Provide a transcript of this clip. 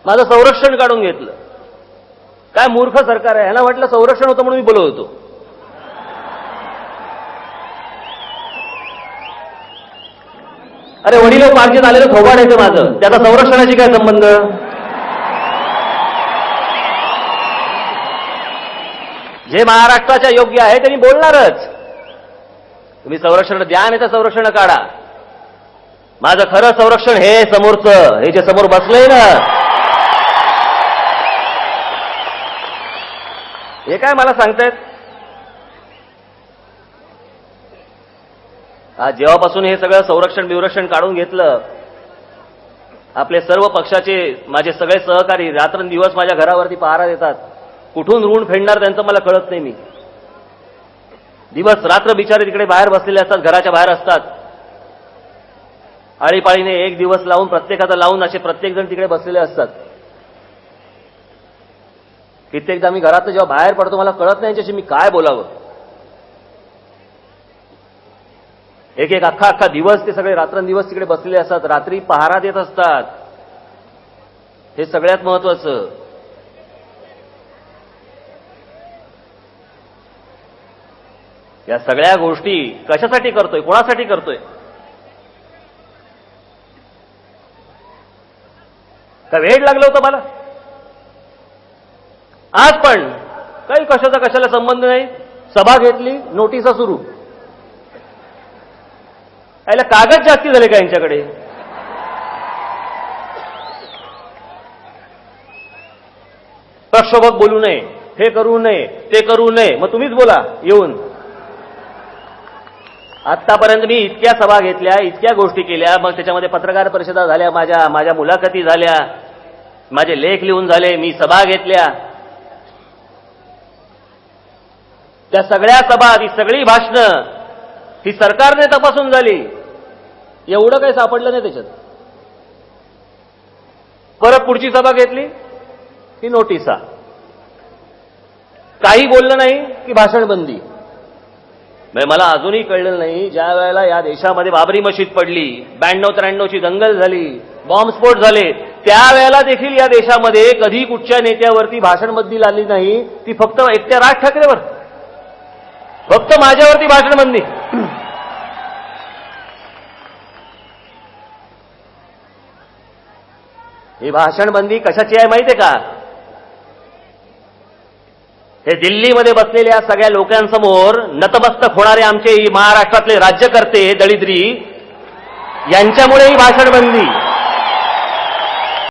माझं संरक्षण काढून घेतलं. काय मूर्ख सरकार आहे. ह्याला वाटलं संरक्षण होतं म्हणून मी बोलत होतो. अरे वडिलोपार्जित आलेलं थोबाड आहे ते माझं, त्याचा संरक्षणाशी काय संबंध? जे महाराष्ट्राच्या योग्य आहे त्यांनी बोलणारच. तुम्ही संरक्षण द्या नाही तर संरक्षण काढा. माझं खरं संरक्षण हे समोरचं, हे जे समोर बसलंय ना, हे काय मला सांगतायत? आज जेव्हापासून हे सगळं संरक्षण काढून घेतलं, आपले सर्व पक्षाचे माझे सगळे सहकारी रात्रंदिवस माझ्या घरावरती पहारा देतात. कुठून ऋण फेडणार त्यांचं मला कळत नाही. मी दिवस रात्र बिचारे तिकडे बाहेर बसलेले असतात, घराच्या बाहेर असतात. आळीपाळीने एक दिवस लावून प्रत्येकाचा लावून असे प्रत्येक जण तिकडे बसलेले असतात. कित्येकदा मी घरात जेव्हा बाहेर पडतो मला कळत नाही यांच्याशी मी काय बोलावं. एक एक अख्खा दिवस ते सगळे रात्रंदिवस तिकडे बसलेले असतात, रात्री पहारा देत असतात. हे सगळ्यात महत्वाचं. या सगळ्या गोष्टी कशासाठी करतोय, कोणासाठी करतोय? का वेळ लागलं होतं मला? आज पण काही कशाला संबंध नाही. सभा घेतली, नोटिसा सुरू. याला कागद जास्ती झाले का यांच्याकडे? प्रक्षोभक बोलू नये, हे करू नये, ते करू नये. मग तुम्हीच बोला येऊन. आतापर्यंत मी इतक्या सभा घेतल्या, इतक्या गोष्टी केल्या, मग त्याच्यामध्ये पत्रकार परिषदा झाल्या, माझ्या मुलाखती झाल्या, माझे लेख लिहून झाले, मी सभा घेतल्या. त्या सगळ्या सभा, ती सगळी भाषणं ही सरकारने तपासून झाली. एवढं काही सापडलं नाही त्याच्यात. परत पुढची सभा घेतली की नोटिसा. काही बोललं नाही की भाषण बंदी. मला अजूनही कळलं नाही, ज्या वेळेला या देशामध्ये बाबरी मशीद पडली, 92-93ची दंगल झाली, बॉम्बस्फोट झाले, त्यावेळेला देखील या देशामध्ये कधी कुठच्या नेत्यावरती भाषण बंदी आली नाही. ती फक्त एकट्या राज ठाकरेवर, फक्त माझ्यावरती भाषण बंदी. ही भाषण बंदी कशाची आहे माहितीये का? हे दिल्लीमध्ये बसलेल्या सगळ्या लोकांसमोर नतमस्तक होणारे आमचे महाराष्ट्रातले राज्यकर्ते दळिद्री, यांच्यामुळे ही भाषण बंदी.